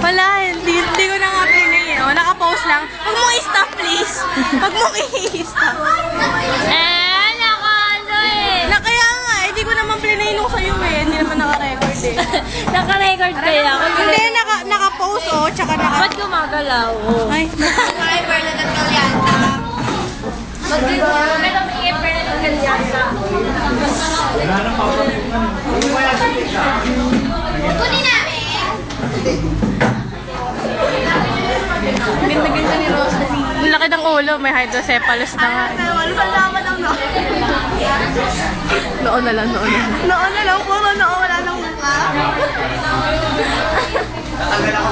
Wala, hindi ko na nga pinay. O, naka-post lang. Huwag mong i-stop, please. Huwag mong i-stop. Naka-ano eh. Kaya nga, hindi ko naman pinay nung sa'yo eh. Hindi naman naka-record eh. Naka-record kaya ako. Hindi, naka-post o, tsaka Ba't gumagalaw? Ay, Bernadette Galyanta. Ba't gumagalaw? Bernadette Galyanta. Kunin namin. ganda-ganda ni Rosalie. Ang laki ng ulo, may hydrocephalus na nga. Wala salamat ang noon. Noon na lang. Noon na lang, puro noon, wala nang mukha. Tatagal ako